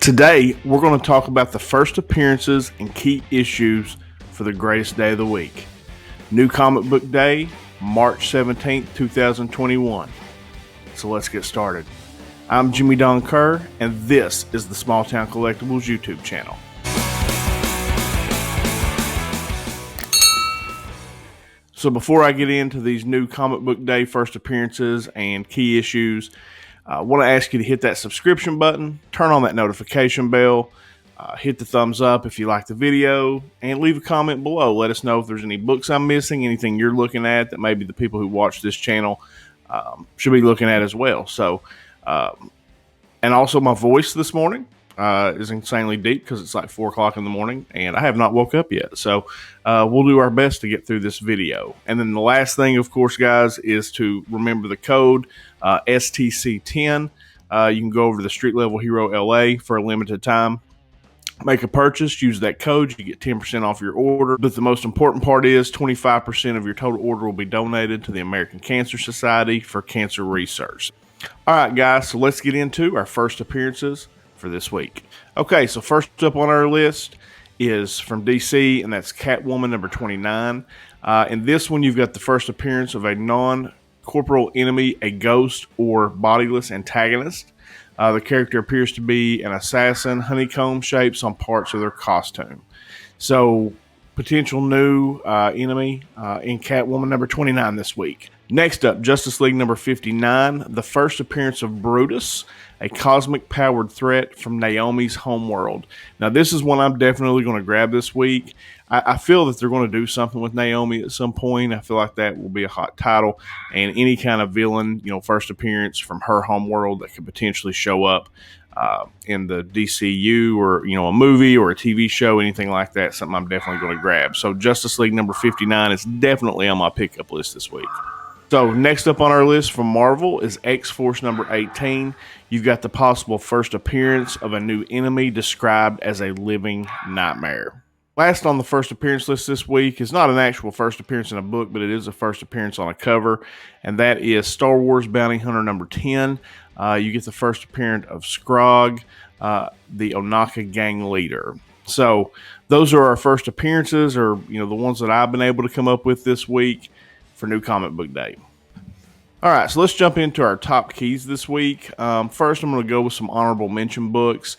Today, we're going to talk about the first appearances and key issues for the greatest day of the week. New Comic Book Day, March 17th, 2021. So let's get started. I'm Jimmy Don Kerr, and this is the SmallTown Collectibles YouTube channel. So before I get into these new Comic Book Day first appearances and key issues, I want to ask you to hit that subscription button, turn on that notification bell, hit the thumbs up if you like the video, and leave a comment below. Let us know if there's any books I'm missing, anything you're looking at that maybe the people who watch this channel should be looking at as well. So, and also my voice this morning is insanely deep because it's like 4 o'clock in the morning and I have not woke up yet. So we'll do our best to get through this video. And then the last thing, of course, guys, is to remember the code STC10. You can go over to the Street Level Hero LA for a limited time. Make a purchase, use that code, you get 10% off your order. But the most important part is 25% of your total order will be donated to the American Cancer Society for cancer research. All right, guys, so let's get into our first appearances for this week. Okay, so first up on our list is from DC, and that's Catwoman number 29. In this one, you've got the first appearance of a non-corporeal enemy, a ghost or bodiless antagonist. The character appears to be an assassin, honeycomb shapes on parts of their costume. So, potential new enemy in Catwoman number 29 this week. Next up, Justice League number 59, the first appearance of Brutus, a cosmic-powered threat from Naomi's homeworld. Now, this is one I'm definitely going to grab this week. I feel that they're going to do something with Naomi at some point. I feel like that will be a hot title, and any kind of villain, first appearance from her homeworld that could potentially show up in the DCU or, a movie or a TV show, anything like that, something I'm definitely going to grab. So Justice League number 59 is definitely on my pickup list this week. So next up on our list from Marvel is X-Force number 18. You've got the possible first appearance of a new enemy described as a living nightmare. Last on the first appearance list this week is not an actual first appearance in a book, but it is a first appearance on a cover, and that is Star Wars Bounty Hunter number 10. You get the first appearance of Scrog, the Onaka gang leader. So those are our first appearances, or the ones that I've been able to come up with this week for New Comic Book Day. All right, so let's jump into our top keys this week. First, I'm going to go with some honorable mention books.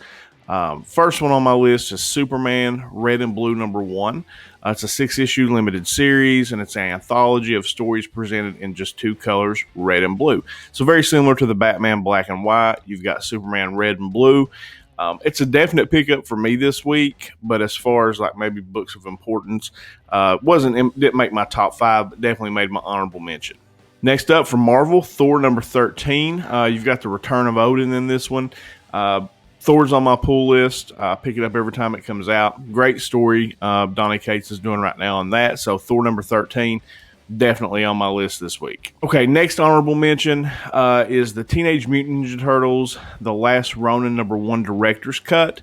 First one on my list is Superman Red and Blue number 1. It's a 6-issue limited series, and it's an anthology of stories presented in just 2 colors, red and blue. So very similar to the Batman Black and White. You've got Superman Red and Blue. It's a definite pickup for me this week, but as far as like maybe books of importance, didn't make my top 5, but definitely made my honorable mention. Next up from Marvel, Thor number 13. You've got the return of Odin in this one. Thor's on my pull list. I pick it up every time it comes out. Great story Donny Cates is doing right now on that. So Thor number 13, definitely on my list this week. Okay, next honorable mention is the Teenage Mutant Ninja Turtles, The Last Ronin number 1 director's cut.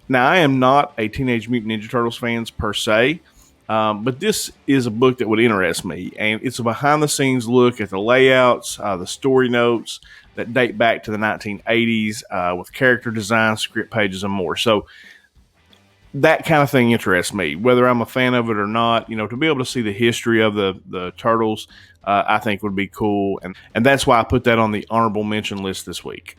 Now, I am not a Teenage Mutant Ninja Turtles fan per se, but this is a book that would interest me. And it's a behind-the-scenes look at the layouts, the story notes that date back to the 1980s with character design, script pages, and more. So that kind of thing interests me, whether I'm a fan of it or not. To be able to see the history of the Turtles, I think would be cool. And that's why I put that on the honorable mention list this week.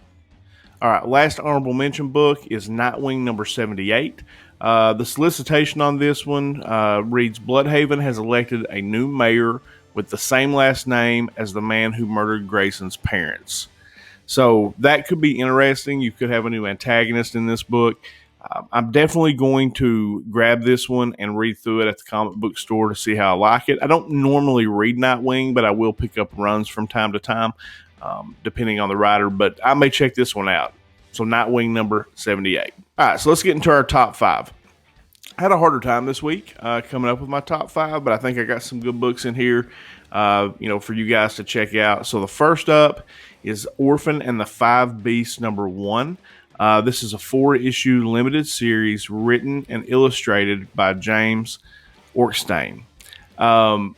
All right, last honorable mention book is Nightwing number 78. The solicitation on this one reads, Bloodhaven has elected a new mayor with the same last name as the man who murdered Grayson's parents. So that could be interesting. You could have a new antagonist in this book. I'm definitely going to grab this one and read through it at the comic book store to see how I like it. I don't normally read Nightwing, but I will pick up runs from time to time, depending on the writer. But I may check this one out. So Nightwing number 78. All right, so let's get into our top 5. I had a harder time this week coming up with my top 5, but I think I got some good books in here, for you guys to check out. So the first up is Orphan and the Five Beasts number 1. This is a 4-issue limited series written and illustrated by James Orkstein.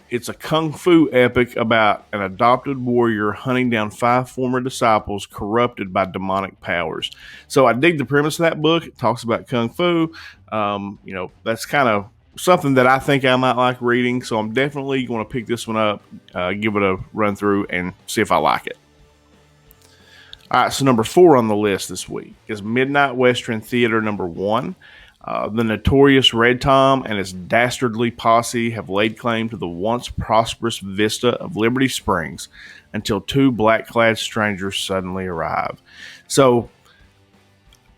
It's a kung fu epic about an adopted warrior hunting down 5 former disciples corrupted by demonic powers. So I dig the premise of that book. It talks about kung fu. That's kind of something that I think I might like reading. So I'm definitely going to pick this one up, give it a run through, and see if I like it. All right, so number 4 on the list this week is Midnight Western Theater number 1. The notorious Red Tom and his dastardly posse have laid claim to the once prosperous vista of Liberty Springs until 2 black-clad strangers suddenly arrive. So,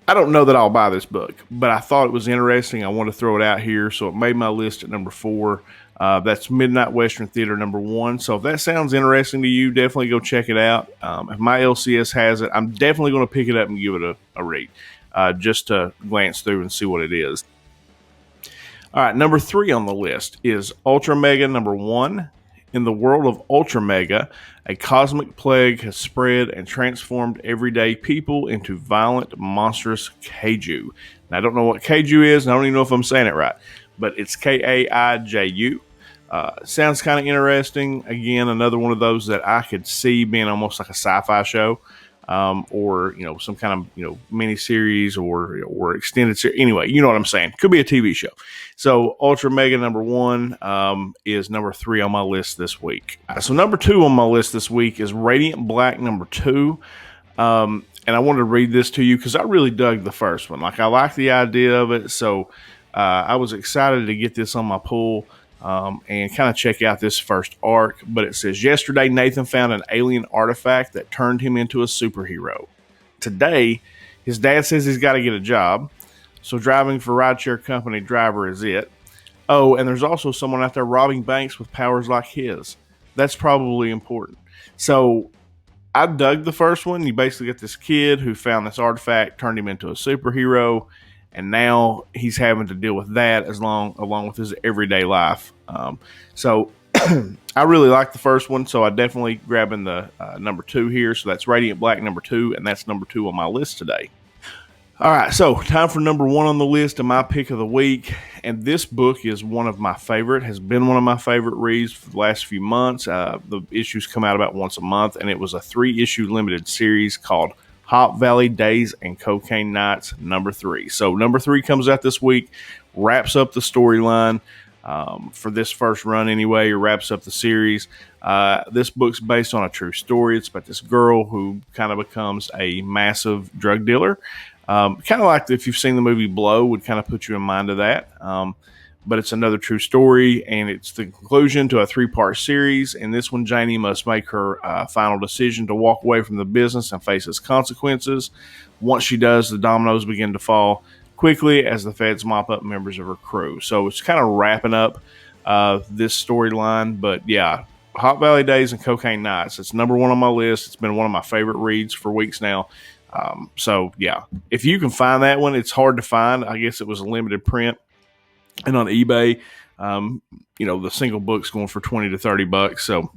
I don't know that I'll buy this book, but I thought it was interesting. I want to throw it out here, so it made my list at number 4. That's Midnight Western Theater number 1. So if that sounds interesting to you, definitely go check it out. If my LCS has it, I'm definitely going to pick it up and give it a read. Just to glance through and see what it is. All right, number 3 on the list is Ultra Mega number 1. In the world of Ultra Mega, a cosmic plague has spread and transformed everyday people into violent, monstrous kaiju. Now, I don't know what kaiju is, and I don't even know if I'm saying it right, but it's Kaiju. Sounds kind of interesting. Again, another one of those that I could see being almost like a sci-fi show. Or some kind of mini series or extended series. Anyway, you know what I'm saying. Could be a TV show. So Ultra Mega number 1 is number 3 on my list this week. So number 2 on my list this week is Radiant Black number 2. And I wanted to read this to you because I really dug the first one. Like, I like the idea of it, so I was excited to get this on my pull. And kind of check out this first arc. But it says, yesterday Nathan found an alien artifact that turned him into a superhero. Today, his dad says he's got to get a job, so driving for rideshare company driver is it. Oh, and there's also someone out there robbing banks with powers like his. That's probably important. So I dug the first one. You basically get this kid who found this artifact, turned him into a superhero, and now he's having to deal with that along with his everyday life. So I really like the first one, so I definitely grabbing the number 2 here. So that's Radiant Black number 2, and that's number 2 on my list today. All right, so time for number 1 on the list and my pick of the week. And this book is one of my favorite, has been one of my favorite reads for the last few months. The issues come out about once a month, and it was a 3-issue limited series called Hop Valley Days and Cocaine Nights number 3. So number 3 comes out this week, wraps up the storyline for this first run anyway, or wraps up the series. This book's based on a true story. It's about this girl who kind of becomes a massive drug dealer. Kind of like if you've seen the movie Blow, would kind of put you in mind of that. But it's another true story, and it's the conclusion to a 3-part series. In this one, Janie must make her final decision to walk away from the business and face its consequences. Once she does, the dominoes begin to fall quickly as the feds mop up members of her crew. So it's kind of wrapping up this storyline. But yeah, Hot Valley Days and Cocaine Nights. It's number 1 on my list. It's been one of my favorite reads for weeks now. So yeah, if you can find that one, it's hard to find. I guess it was a limited print. And on eBay, the single book's going for $20 to $30. So,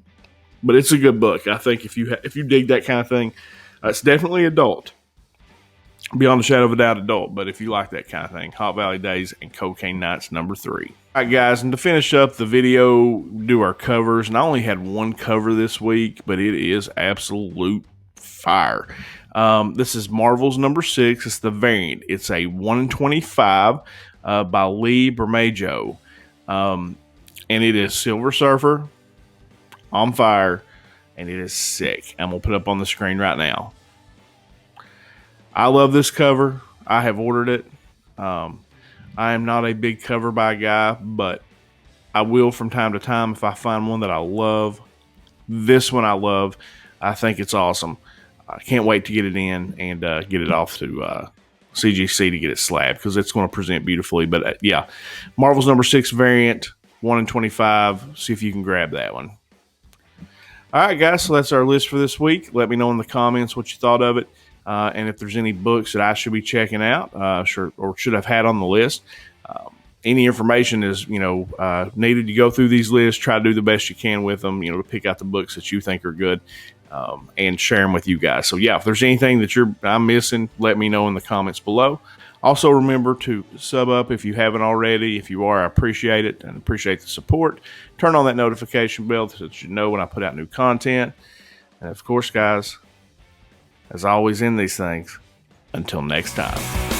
but it's a good book. I think if you dig that kind of thing, it's definitely adult, beyond a shadow of a doubt, adult. But if you like that kind of thing, Hot Valley Days and Cocaine Nights number 3. All right, guys, and to finish up the video, do our covers. And I only had one cover this week, but it is absolute fire. This is Marvel's number 6. It's the variant. It's a 1/25. By Lee Bermejo. And it is Silver Surfer on fire, and it is sick. I'm going to put it up on the screen right now. I love this cover. I have ordered it. I am not a big cover buy guy, but I will from time to time if I find one that I love. This one I love. I think it's awesome. I can't wait to get it in and get it off to CGC to get it slabbed, because it's going to present beautifully. But yeah, Marvel's number 6 variant, 1/25. See if you can grab that one. All right, guys, so that's our list for this week. Let me know in the comments what you thought of it, and if there's any books that I should be checking out, or should have had on the list. Any information is needed to go through these lists. Try to do the best you can with them, to pick out the books that you think are good. And share them with you guys. So yeah, if there's anything that I'm missing, let me know in the comments below. Also, remember to sub up if you haven't already. If you are, I appreciate it and appreciate the support. Turn on that notification bell so that you know when I put out new content. And of course, guys, as always in these things, until next time.